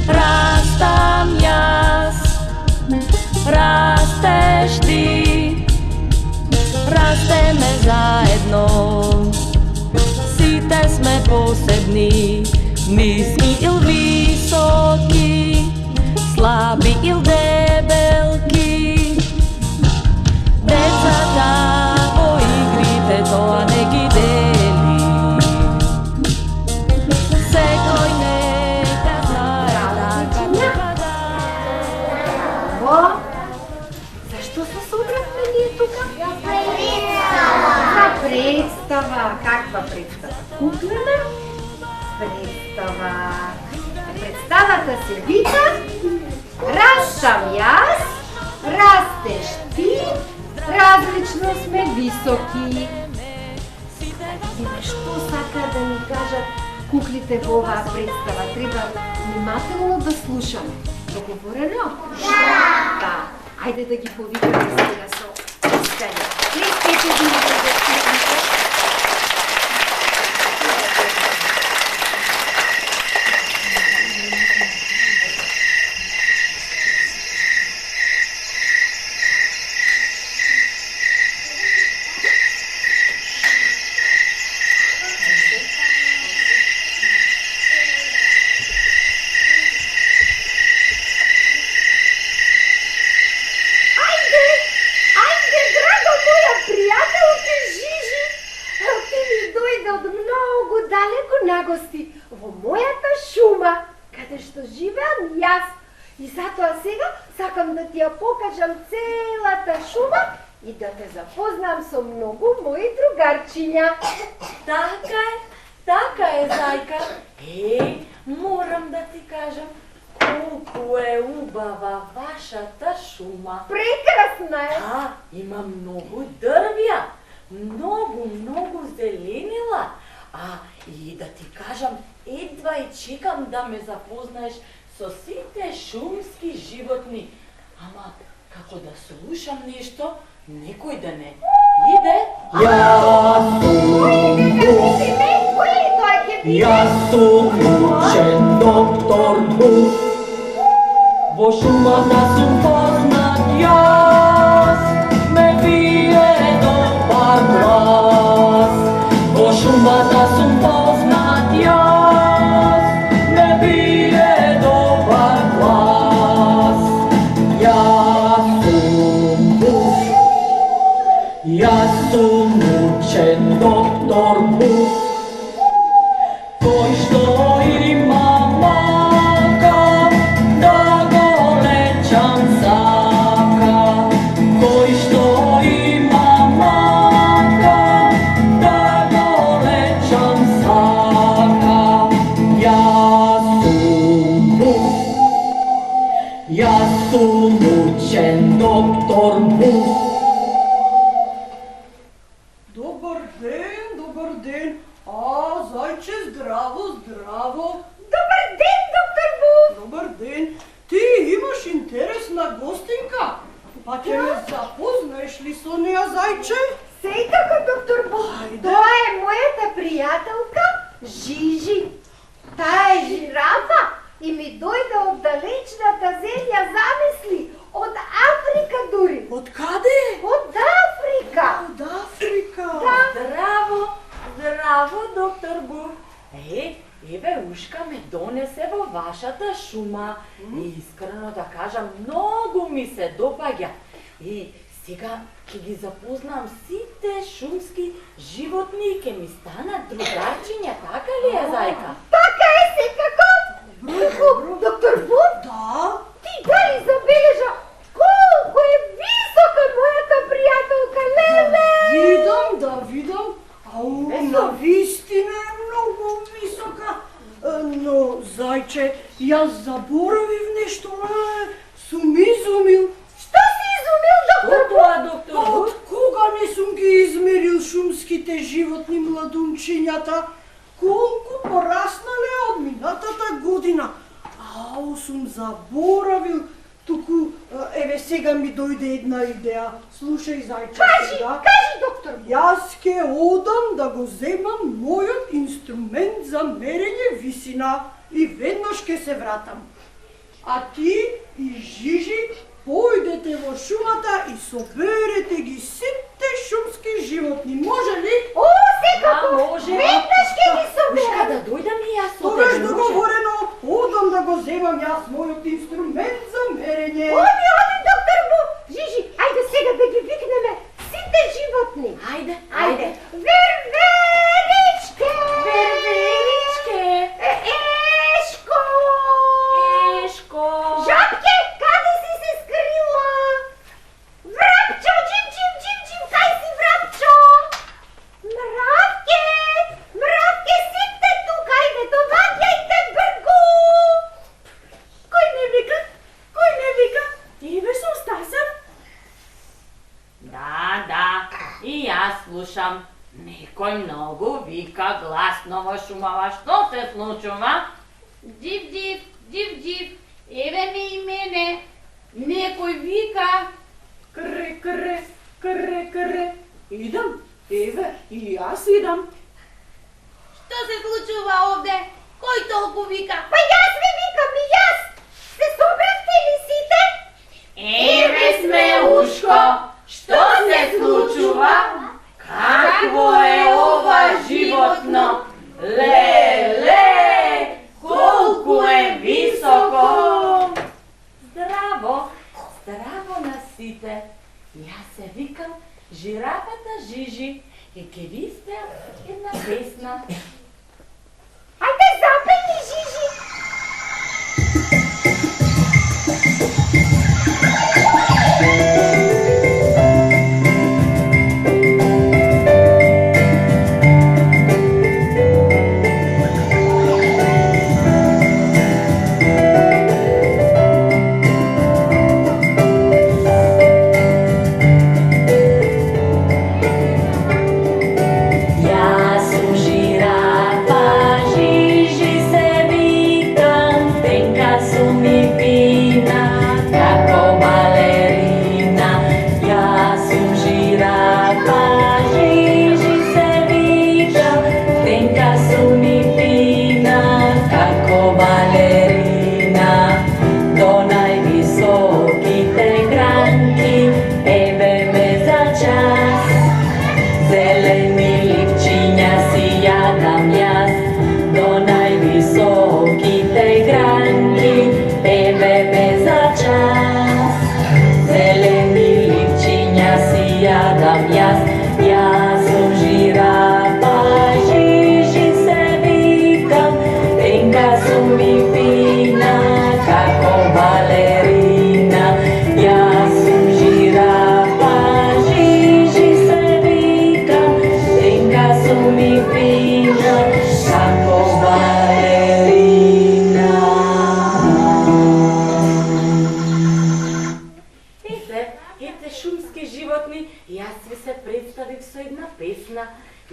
Растам јас, растеш ти, растеме заедно, сите сме посебни, ниски ил високи, слаби ил дебелки. Децата во игрите тоа не ги дели, секој нека знае така треба да. Зашто се собравме ние тука? Представа. Каква представа? Куклена? Представа. Представата се вика Растам јас, растеш ти, различно сме високи. Еве што сака да ни кажат куклите во оваа представа? Треба внимателно да слушаме. Договорено? Да. Ајде да ги повикаме сега со искање. Плескајте ги на куклите. Во мојата шума, каде што живеам јас. И затоа сега сакам да ти ја покажам целата шума и да те запознам со многу мои другарчиња. Така е, зајка. Морам да ти кажам, колку е убава вашата шума. Прекрасна е. Има многу дрвја, многу зеленила. И да ти кажам, едва и чекам да ме запознаеш со сите шумски животни. Ама, како да слушам нешто, некој да не иде. Јас сум учен доктор Буф, во шумата сум познат јас, ме бие добар глас. Во шумата сум познат јас, ме бие добар глас. Јас сум Буф, јас сум учен доктор Буф, кој што има мака, да го лечам сака. Кој што има мака, да го лечам сака. Јас сум Буф, јас сум учен доктор Буф. Добар ден. Зајче, здраво. Добар ден, доктор Буф. Добар ден. Ти имаш интересна гостинка? Па ќе ме запознаеш ли со неа, зајче? Секако, доктор Буф. Тоа е мојата пријателка Жижи. Таа е жирафа и ми дојде од далечната земја, замисли, од Африка дури. Од каде? Од Африка. Од Африка. Здраво, доктор Буф. Еве ушка ме донесе во вашата шума. И искрено да кажам, многу ми се допаѓа. И сега ќе ги запознам сите шумски животни и ќе ми станат другарчиња, така ли е, зајка? Така е, секако. Доктор Буф? Да? Ти дали забележа колку е висока мојата пријателка, леле? Да видам. На вистина е многу висока. Но, зајче, јас заборавив нешто, сум изумил. Што си изумил, доктор Буф? Доктор Буф? Од кога не сум ги измерил шумските животни младунчињата? Колку пораснале од минатата година? Сум заборавил туку еве сега ми дојде една идеја. Слушај, зајче, сега. Кажи, доктор Бог. Јас ке одам да го земам мојот инструмент за мерење висина и веднаш ке се вратам. А ти и Жижи појдете во шумата и соберете ги сите шумски животни. Може ли? О, секако! може. Веднаш ке ги соберам. Ушка да дојдам и јас со Тогаш тебе, може? договорено, одам да го земам јас мојот инструмент за мерење. Оди, доктор Бог. Жижи, ајде сега да ги викнеме сите животни. Ајде, Ајде. Верверичке! Верверичке! Ешко! Ешко! Жабке, каде си се скрила? Врапчо, джим, кај си врапчо? Мравке, сите тука, ајде, доваѓајте бргу! Кој не вика? Еве сум Стасев. Да, и јас слушам. Некој многу вика гласно во шумава. Што се случува? Джив, еве ме и мене. Некој вика. Кре. Идам, еве, и јас идам. Што се случува овде? Кој толку вика? Па јас ви викам и јас! Се собравте ли сите? Еве сме, Ушко. Што се случува? Какво е ова животно? Леле, колку е високо! Здраво на сите. Јас се викам жирафата Жижи и ке ви спеам една песна. Ајде запејте, Жижи!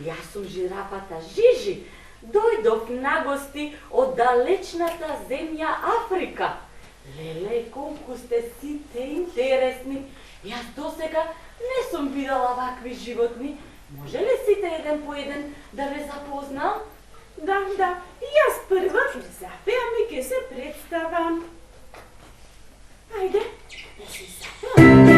Јас сум жирафата Жижи. Дојдов на гости од далечната земја Африка. Леле, колку сте сите интересни. Јас досега не сум видела вакви животни. Може ли сите еден по еден да ве запознам? Да, јас прва ќе запеам и ќе се представам. Ајде, да се запеам.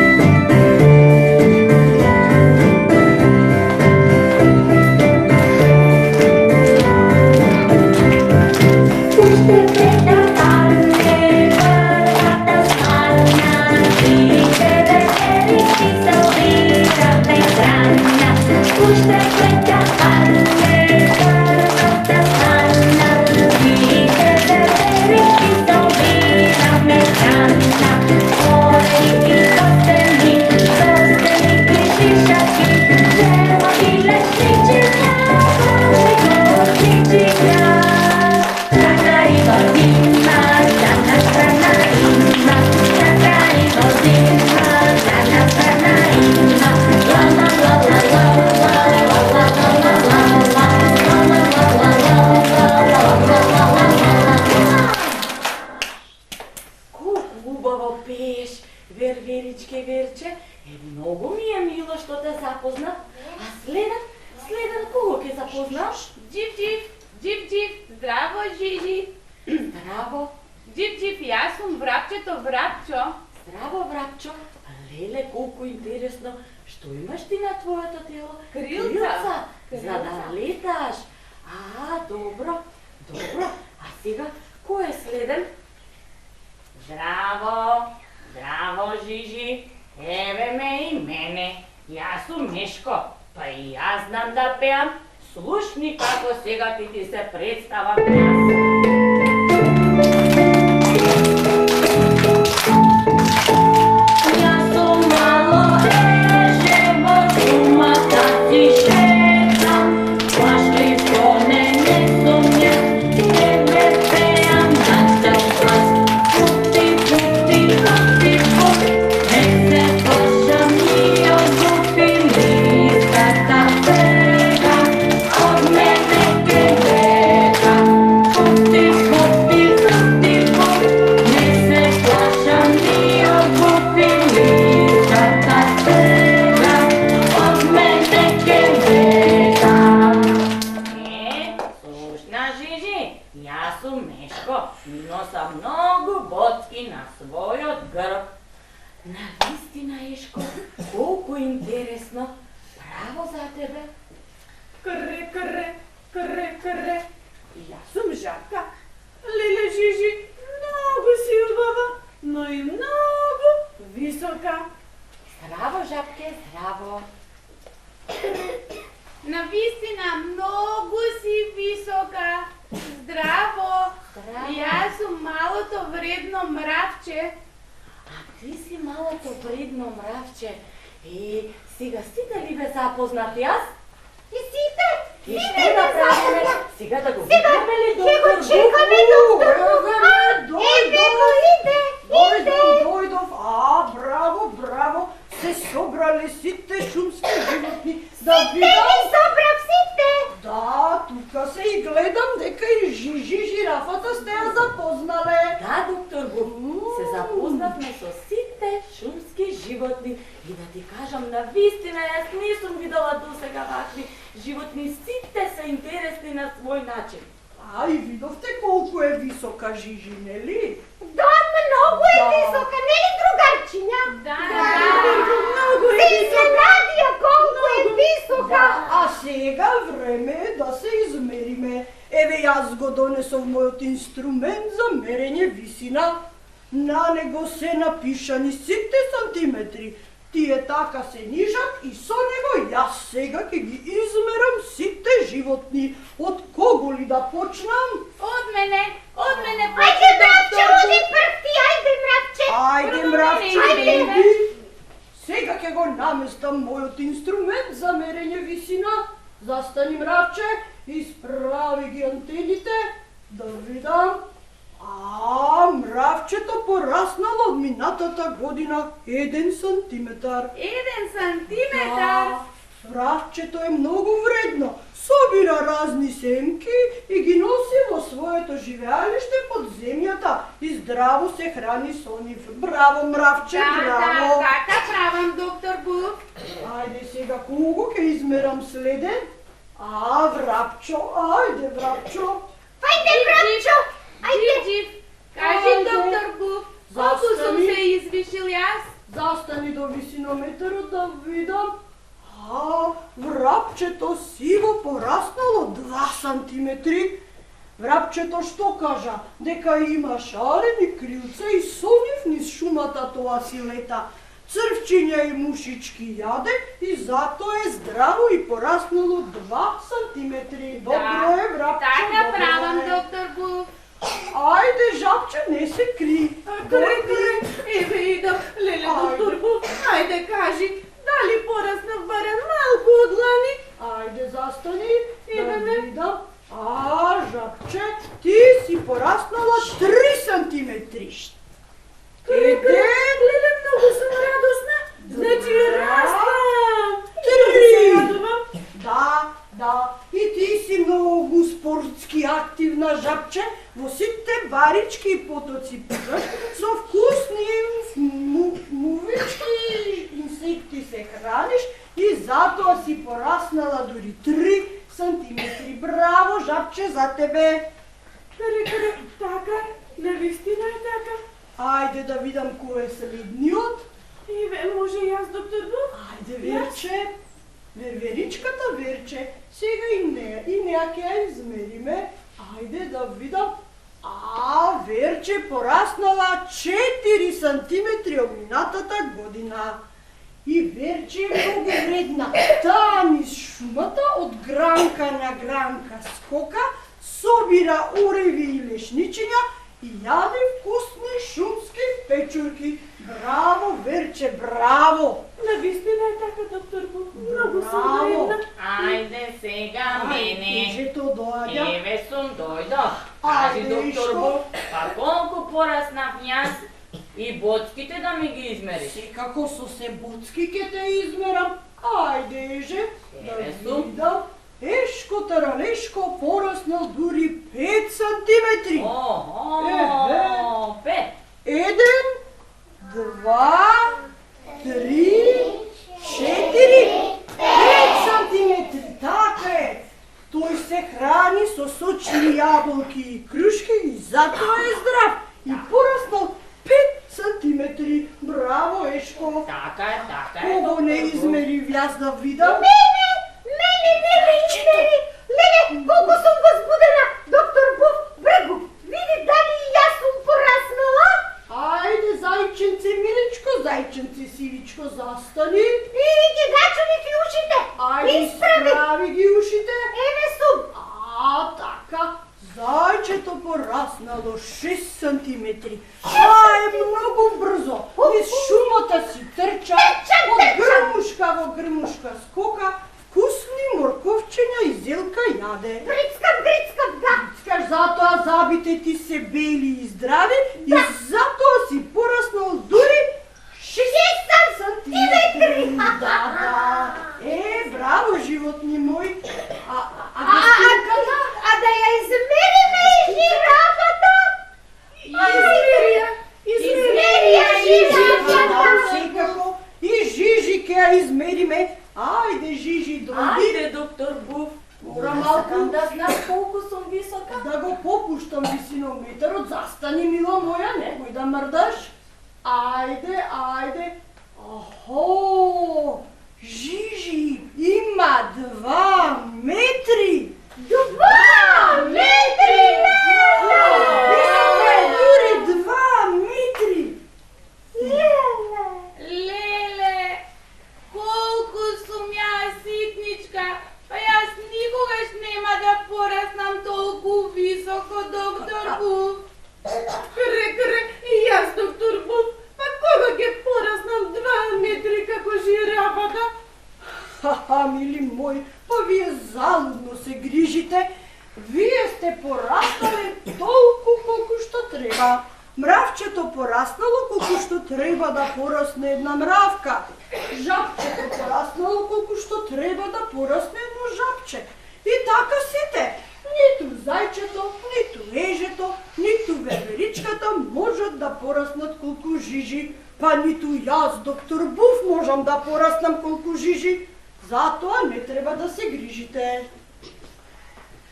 Oi, запознам. Джив, здраво, Жижи. Здраво. Джив, јас сум врапчето Врапчо. Здраво, Врапчо. Леле, колку интересно. Што имаш ти на твоето тело? Крилца. За да леташ. Добро. А сега, кој е следен? Здраво, Жижи. Еве ме и мене. Јас сум Мишко, па и јас знам да пеам. Слушни како сега ти се представам јас. Но са многу боцки на својот грб. Навистина, Ешко, колку интересно. Браво за тебе. Кре. Јас сум Жака. Леле, Жижи, многу си убава, но и многу висока. Здраво, Жапке, здраво. Навистина, многу си висока. Здраво. Јас сум малото вредно мравче. А ти си малото вредно мравче. Сега сите ли бе запознати јас? И сите? И што направиме? Сега да го видиме ли Ке го доктор чекаме, доктор Буб? Иде. Дојдов. Браво. Се собрале сите шумски животни. Да видам. Ги собрав сите. Да, тука се и гледам дека и Жижи жирафата сте ја запознале. Да, доктор Буб, се запознавме со сите шумски животни. И да ти кажам, навистина, јас не сум видела досега вакви животни. Сите се интересни на свој начин. И видовте колку е висока Жижи, нели? Да, многу е висока, нели другарчиња? Да. Многу е висока. Колку е висока. А сега време е да се измериме. Еве јас го донесов мојот инструмент за мерење висина. На него се напишани сите сантиметри. Тие така се нижат и со него јас сега ќе ги измерам сите животни. Од кого ли да почнам? Од мене. Ајде, мравче, оди прв ти, мравче. Ајде, мравче, Ајде. оди. Сега ќе го наместам мојот инструмент за мерење висина. Застани, мравче, исправи ги антените, да видам. Мравчето пораснало од минатата година 1 сантиметар. 1 сантиметар. Мравчето е многу вредно. Собира разни семки и ги носи во своето живеалиште под земјата и здраво се храни со нив. Браво, мравче, браво! Така правам, доктор Буб. Ајде сега кого ќе измерам следен? Врапчо, ајде, Врапчо. Ајде, мравчо. Джив, кажи, доктор Буб, колку сум се извишил јас? Застани до висинометарот да видам. Врапчето сиво пораснало 2 сантиметри. Врапчето што кажа? Дека има шарени крилца и со нив низ шумата тоа си лета. Црвчиња и мушички јаде и затоа е здраво и пораснало 2 сантиметри. Добро е, Врапче, Така добро правам, е. доктор Буб. Ајде, Жапче, не се кри. Еве идам, леле, доктор Буб, ајде кажи, дали порасна барем малку од лани? Ајде, застани, Идеме. да видам. Жапче, ти си пораснала 3 сантиметри. Леле, многу сум радосна. Значи растам. Три. Да. И ти си многу спортски активна, Жапче. Во сите барички и потоци пиваш, со вкусни мувички инсекти се храниш и затоа си пораснала дури 3 сантиметри. Браво, жабче, за тебе. Така, навистина е така. Ајде да видам кој е следниот. Еве, може и јас, доктор Буф? Ајде, Верче. Верверичката Верче. Сега и неа ќе ја измериме. Ајде да видам. Верче пораснала 4 сантиметри од минатата година. И Верче е многу вредна. Таа низ шумата од гранка на гранка скока, собира ореви и лешничиња и јаде вкусни шумски печурки. Браво, Верче, браво! Навистина е така, доктор Буф. Многу сум Браво. вредна. Ајде сега мене. Кажето доаѓа. Еве сум дојдов. Кажи, Ајде, доктор што? Буф, па колку пораснав јас и боцките да ми ги измериш? Секако со се боцки ќе те измерам. Ајде, еже, да Еве сум. видам. Ешко таралешко пораснал дури 5 сантиметри. Охо, пет. 1, 2, 3, 4, 5 сантиметри. Така е. Тој се храни со сочни јаболки и крушки и затоа е здрав. И пораснал 5 сантиметри. Браво, Ешко. Така е. Кого не доктор Буф. измери јас да видам? Мене, измери! Леле, колку сум возбудена! Доктор Буф, брегу, види дали и јас сум пораснала? Ајде, зајченце, миличко, зајченце, сивичко, застани. И ги гачуни ги ушите! Ајде, Исправи! исправи ги ушите. Еве сум! Така, зајчето пораснало 6 сантиметри. Тоа е многу брзо. Низ шумата си трча, од грмушка скока, вкусни морковчиња и зелка јаде. Грицкам, да! Скаш затоа забите ти се бели и здрави и затоа си пораснал дури 6 сантиметри. Да. Браво, животни мои. А да ја измериме и жирафата? Измери жирафата! Секако. И Жижи ќе ја измериме. Ајде, Жижи, дојди. Ајде, доктор Буф. Мора Сакам малку да знам колку сум висока. да го попуштам висинометарот. Застани, мила моја, немој да мрдаш. Ајде. Охо! Жижи има 2 метри. 2 метри! Висока е дури 2 метри. Леле, колку сум јас ситничка, па јас никогаш нема да пораснам толку високо, доктор Буф. Кре, и јас, доктор Буф, па кога ќе пораснам 2 метри како жирафата? Ха, мили мои, па вие залудно се грижите. Вие сте пораснали толку колку што треба. Мравчето пораснало колку што треба да порасне една мравка. Жабчето пораснало колку што треба да порасне едно жабче. И така сите. Ниту зајчето, ниту ежето, ниту верверичката можат да пораснат колку Жижи. Па ниту јас, доктор Буф, можам да пораснам колку Жижи. Затоа не треба да се грижите.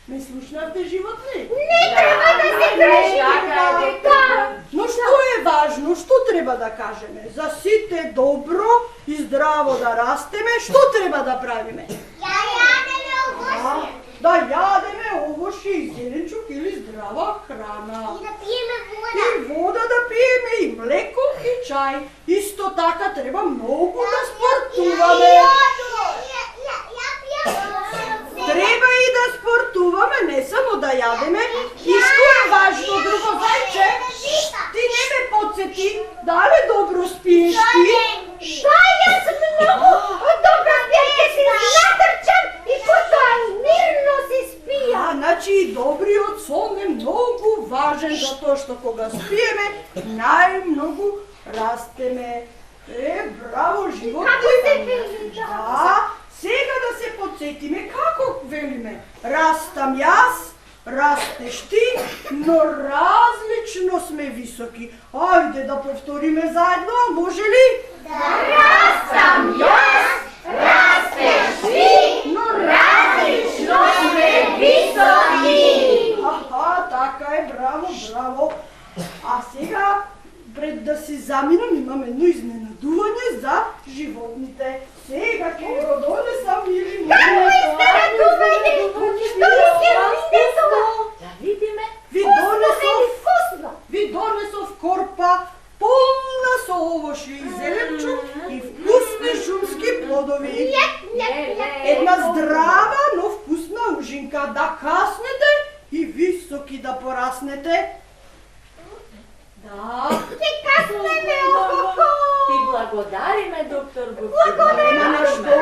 Ме слушнавте, животни? Не треба да се грижите! Да! Но што е важно, што треба да кажеме? За сите добро и здраво да растеме, што треба да правиме? Да јадеме овошје и зеленчук или здрава храна. И да пиеме вода. И вода да пиеме, и млеко, и чај. Исто така треба многу да спортуваме. Треба и да спортуваме, не само да јадеме. И што е важно друго, зајче? Ти не ме подсети, дали добро спиеш ти? Да, јас многу добро ќе си натрчам и потоа мирно си спија. Значи и добриот сон е многу важен, затоа што кога спиеме, најмногу растеме. Браво, животни! Како се вели? Да, сега да се подсетиме како велиме. Растам јас, растеш ти, но различно сме високи. Ајде да повториме заедно, може ли? Растам јас, растеш ти, Но различно заминам имам едно изненадување за животните. Сега ќе го донесам или Како изненадување? Што ли ќе види тоа? Да видиме. Ви донесов корпа полна со овошје и зеленчук и вкусни шумски плодови. Една здрава, но вкусна ужинка да каснете и високи да пораснете. Да. Ќе каснеме, Ти благодариме, доктор Буф. Нема на што.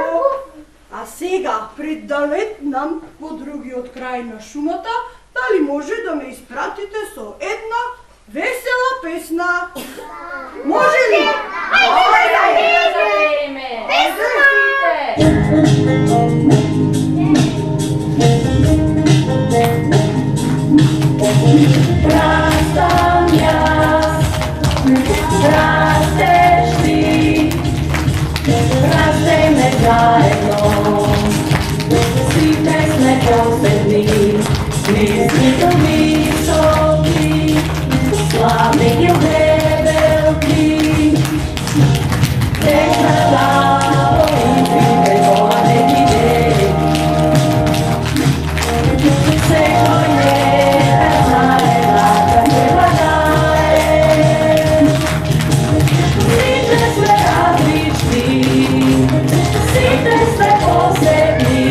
А сега, пред да летнам по другиот крај на шумата, дали може да ме испратите со една весела песна? Може ли? Заеме. Растам јас, растеш ти, растеме заедно, сите сме посебни, мислито високи, славни и велики, течна лаво и припевоане идеи. Секој не знае лака треба дае. Сите сме различни, сите сме посебни,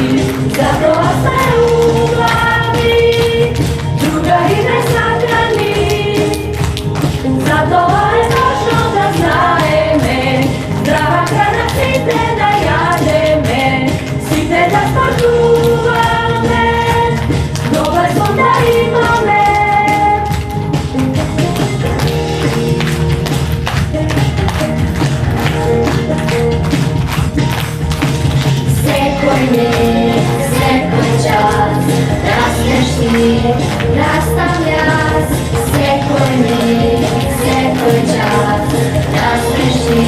затоа сме углавни, другари не сакани. Затоа е важно да знаеме, здрава храна сите да јадеме, сите да спортуваме, добар сон да имаме. Секој миг, секој час, растеш ти, растам јас. Секој миг, секој час, растеш ти,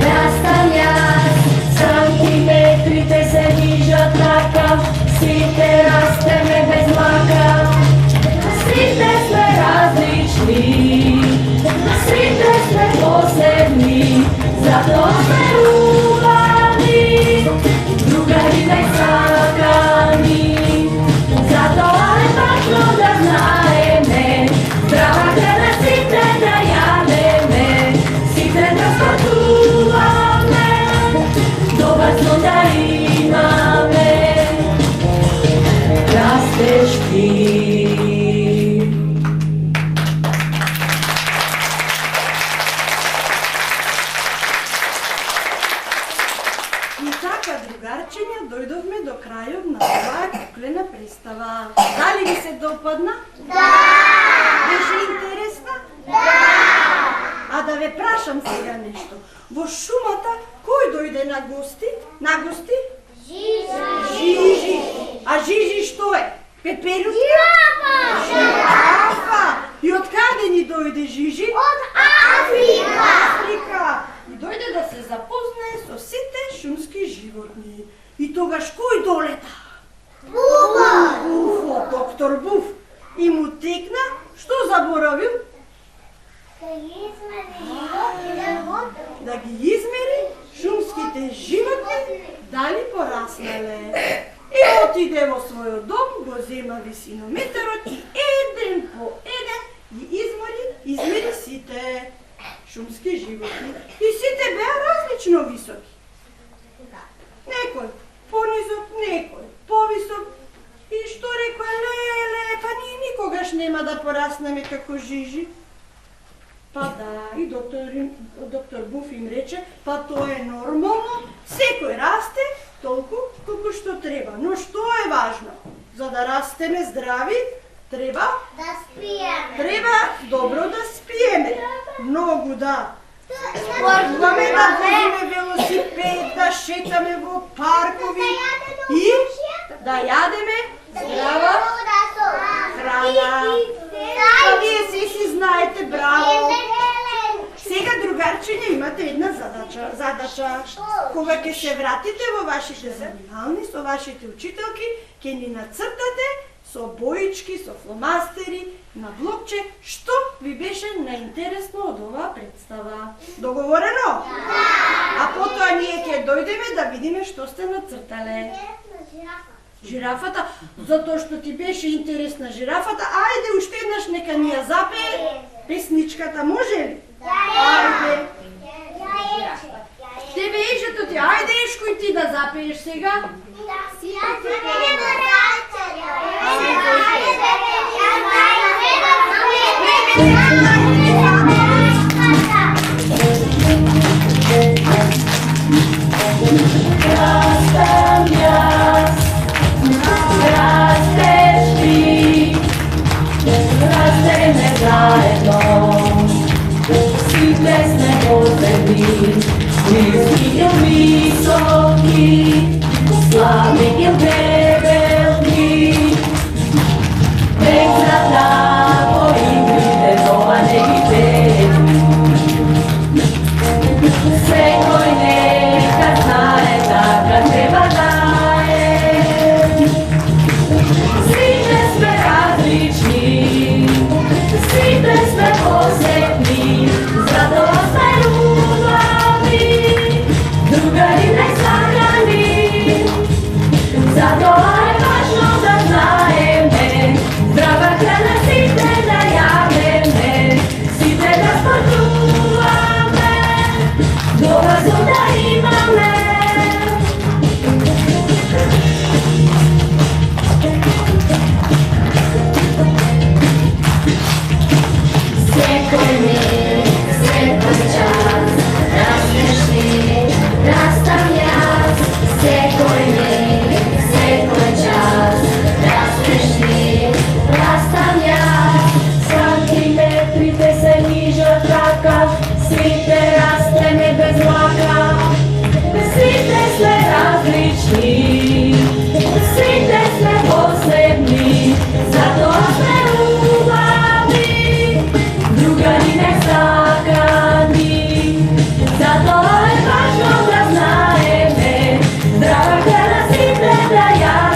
растам јас. Сантиметрите се движат така, сите растеме без мака. Сите сме различни, сите сме посебни, затоа сме углавни, другари не сакани. Затоа е важно да знаеме, здрава храна сите да јадеме, сите да спортуваме, добар сон да имаме. Растеш ти. И така, другарчиња, дојдовме до крајот на оваа куклена представа. Дали ви се допадна? Да! Беше интересна? Да! А да ве прашам сега нешто. Во шумата кој дојде на гости? На гости? Жижи. А Жижи што е? Пеперутка? Жирафа. И од каде ни дојде Жижи? Од Африка. И дојде да се запознае со сите шумски животни. И тогаш кој долета? Буф, доктор Буф. И му текна, што заборавил? Да ги измери шумските животни, дали пораснале. И отиде во својот дом, го зема висинометарот и еден по еден ги измери сите шумски животни. И сите беа различно високи. Некој понизок, некој повисок. И што рекоа, леле, па ние никогаш нема да пораснеме како Жижи. Па да, и доктор Буф им рече, па тоа е нормално, секој расте толку колку што треба. Но што е важно? За да растеме здрави, треба добро да спиеме. Многу да спортуваме, да возиме велосипед, да шетаме во паркови и да јадеме здрава храна. Па вие си знаете, браво! Сега, другарчиња, имате една задача. Кога ќе се вратите во вашите занимални со вашите учителки, ќе ни нацртате со боички, со фломастери, на блокче, што ви беше наинтересно од оваа представа. Договорено? А потоа ние ќе дојдеме да видиме што сте нацртале. Жирафата, затоа што ти беше интересна жирафата, ајде уште еднаш нека ни ја запее песничката, може ли? Ајде. Тебе ежето ти, ајде Ешко и ти да запееш сега. Растам јас, растеш ти, растеме заедно, сите сме посреди, ниски и високи, слаби и дебелки, екстрата по игрите, това не ги пети. Секој нека знае така треба да е. Сите сме различни, сите сме посебни, затоа сме убави, другари несакани. Затоа е важно да знаеме, здрава храна сите да јадеме, сите да спортуваме, добар сон да имаме. Секој миг, секој час, растеш ти, растам јас. Секој миг, секој час, растеш ти, растам јас. Сантиметрите се нижат така, сите растеме без лака. Сите сме различни, сите сме посебни, затоа сме убави, другари несакани. Затоа е важно да знаеме, здрава храна сите да јадеме.